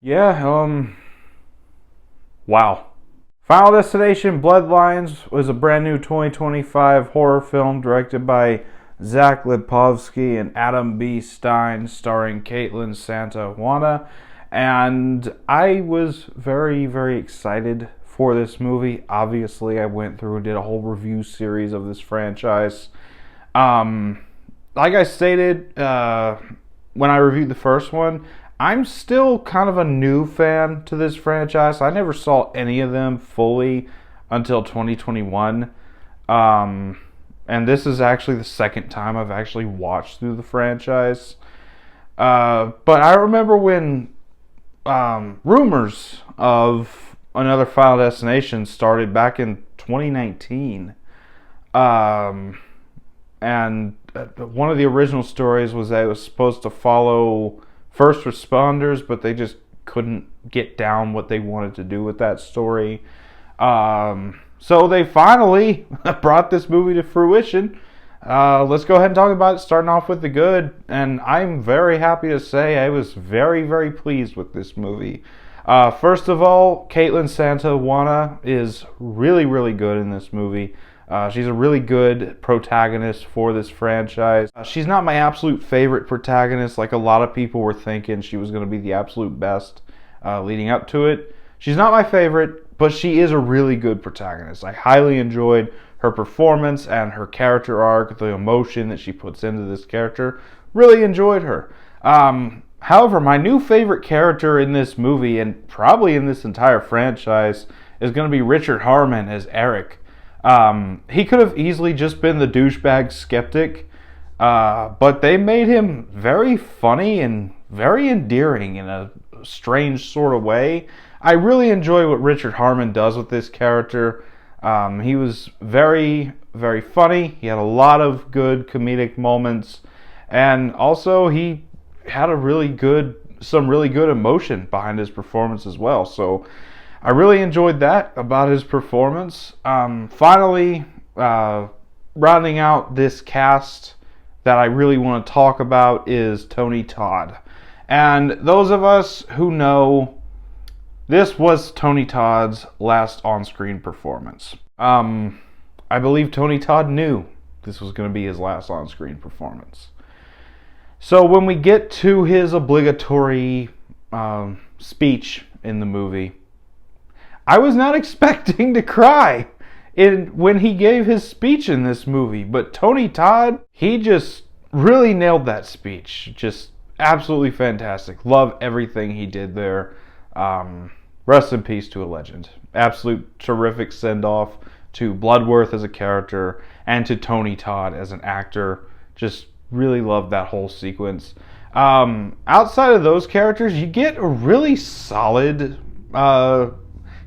Yeah, wow. Final Destination Bloodlines was a brand new 2025 horror film directed by Zach Lipovsky and Adam B. Stein, starring Caitlin Santa Juana. And I was very, very excited for this movie. Obviously, I went through and did a whole review series of this franchise. Um, like I stated when I reviewed the first one, I'm still kind of a new fan to this franchise. I never saw any of them fully until 2021. And this is actually the second time I've actually watched through the franchise. But I remember when rumors of another Final Destination started back in 2019. And one of the original stories was that it was supposed to follow first responders, but they just couldn't get down what they wanted to do with that story. So they finally brought this movie to fruition. Let's go ahead and talk about it, starting off with the good. And I'm very happy to say I was very, very pleased with this movie. First of all, Caitlin Santa Juana is really, really good in this movie. She's a really good protagonist for this franchise. She's not my absolute favorite protagonist like a lot of people were thinking she was going to be the absolute best leading up to it. She's not my favorite, but she is a really good protagonist. I highly enjoyed her performance and her character arc, the emotion that she puts into this character. Really enjoyed her. However, my new favorite character in this movie, and probably in this entire franchise, is going to be Richard Harmon as Eric. He could have easily just been the douchebag skeptic, but they made him very funny and very endearing in a strange sort of way. I really enjoy what Richard Harmon does with this character. He was very, very funny. He had a lot of good comedic moments, and also he had some really good emotion behind his performance as well. So I really enjoyed that about his performance. Finally, rounding out this cast that I really want to talk about is Tony Todd. And those of us who know, this was Tony Todd's last on-screen performance. I believe Tony Todd knew this was going to be his last on-screen performance. So when we get to his obligatory speech in the movie, I was not expecting to cry when he gave his speech in this movie, but Tony Todd, he just really nailed that speech. Just absolutely fantastic. Love everything he did there. Rest in peace to a legend. Absolute terrific send-off to Bloodworth as a character and to Tony Todd as an actor. Just really loved that whole sequence. Outside of those characters, you get a really solid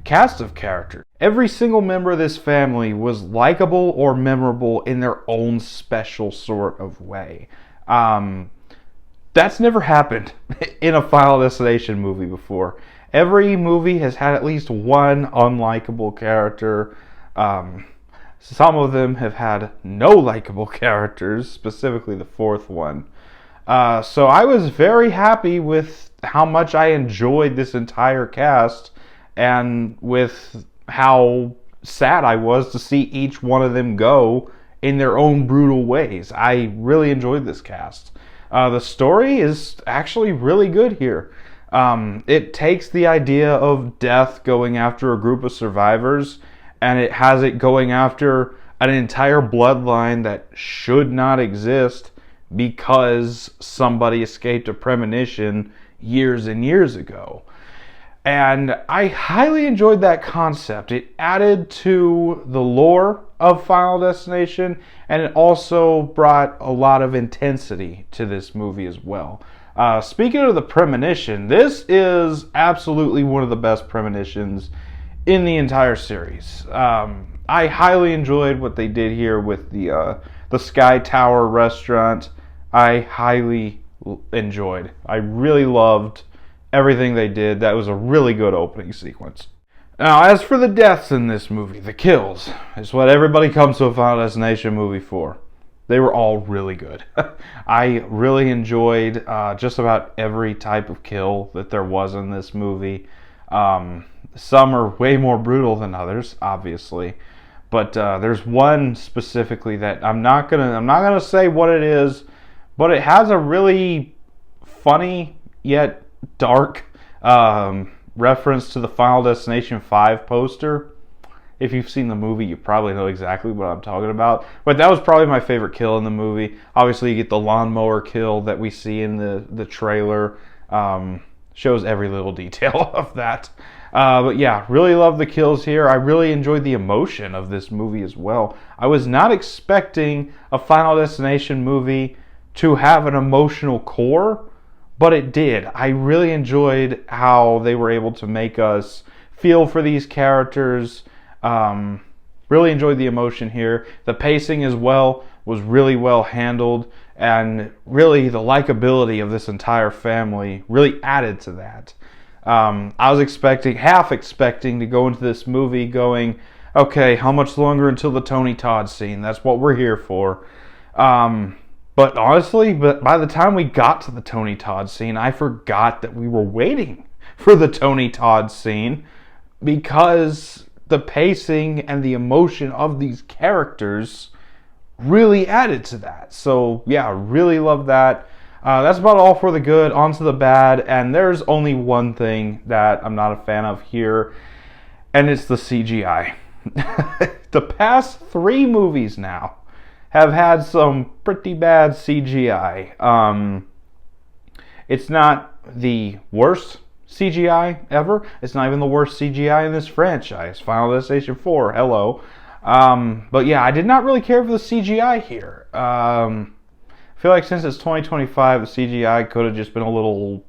cast of characters. Every single member of this family was likable or memorable in their own special sort of way. That's never happened in a Final Destination movie before. Every movie has had at least one unlikable character. Some of them have had no likable characters, specifically the fourth one. So I was very happy with how much I enjoyed this entire cast, and with how sad I was to see each one of them go in their own brutal ways. I really enjoyed this cast. The story is actually really good here. It takes the idea of death going after a group of survivors, and it has it going after an entire bloodline that should not exist because somebody escaped a premonition years and years ago. And I highly enjoyed that concept. It added to the lore of Final Destination, and it also brought a lot of intensity to this movie as well. Speaking of the premonition, this is absolutely one of the best premonitions in the entire series. I highly enjoyed what they did here with the Sky Tower restaurant. I highly enjoyed. I really loved everything they did. That was a really good opening sequence. Now, as for the deaths in this movie, the kills, is what everybody comes to a Final Destination movie for. They were all really good. I really enjoyed just about every type of kill that there was in this movie. Some are way more brutal than others, obviously, but there's one specifically that I'm not gonna say what it is, but it has a really funny yet dark reference to the Final Destination 5 poster. If you've seen the movie, you probably know exactly what I'm talking about. But that was probably my favorite kill in the movie. Obviously, you get the lawnmower kill that we see in the trailer. Shows every little detail of that. But yeah, really love the kills here. I really enjoyed the emotion of this movie as well. I was not expecting a Final Destination movie to have an emotional core, but it did. I really enjoyed how they were able to make us feel for these characters. Really enjoyed the emotion here. The pacing as well was really well handled, and really the likability of this entire family really added to that. I was half expecting to go into this movie going, okay, how much longer until the Tony Todd scene? That's what we're here for. But honestly, by the time we got to the Tony Todd scene, I forgot that we were waiting for the Tony Todd scene, because the pacing and the emotion of these characters really added to that. So yeah, really love that. That's about all for the good. On to the bad, and there's only one thing that I'm not a fan of here, and it's the CGI. The past 3 movies now have had some pretty bad CGI. It's not the worst CGI ever. It's not even the worst CGI in this franchise. Final Destination 4, hello. But yeah, I did not really care for the CGI here. I feel like since it's 2025, the CGI could have just been a little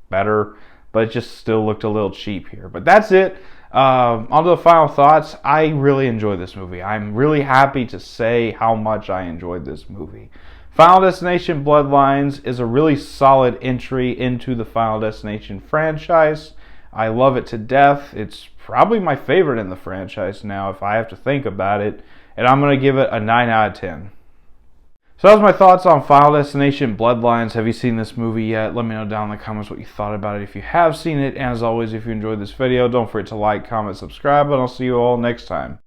better, but it just still looked a little cheap here. But that's it. On to the final thoughts. I really enjoyed this movie. I'm really happy to say how much I enjoyed this movie. Final Destination Bloodlines is a really solid entry into the Final Destination franchise. I love it to death. It's probably my favorite in the franchise now, if I have to think about it. And I'm going to give it a 9 out of 10. So that was my thoughts on Final Destination Bloodlines. Have you seen this movie yet? Let me know down in the comments what you thought about it if you have seen it. And as always, if you enjoyed this video, don't forget to like, comment, subscribe, and I'll see you all next time.